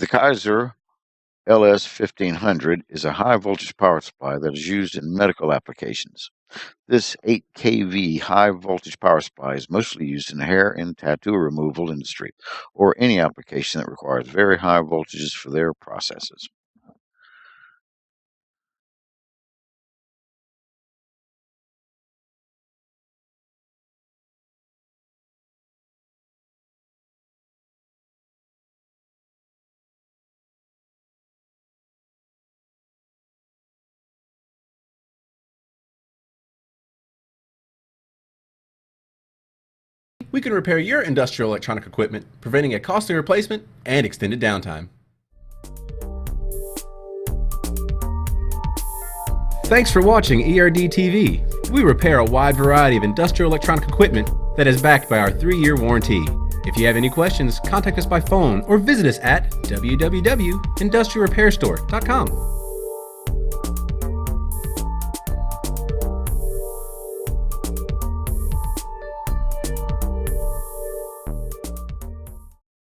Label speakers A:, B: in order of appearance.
A: The Kaiser LS-1500 is a high-voltage power supply that is used in medical applications. This 8 kV high-voltage power supply is mostly used in the hair and tattoo removal industry, or any application that requires very high voltages for their processes.
B: We can repair your industrial electronic equipment, preventing a costly replacement and extended downtime. Thanks for watching ERD TV. We repair a wide variety of industrial electronic equipment that is backed by our 3-year warranty. If you have any questions, contact us by phone or visit us at www.industrialrepairstore.com.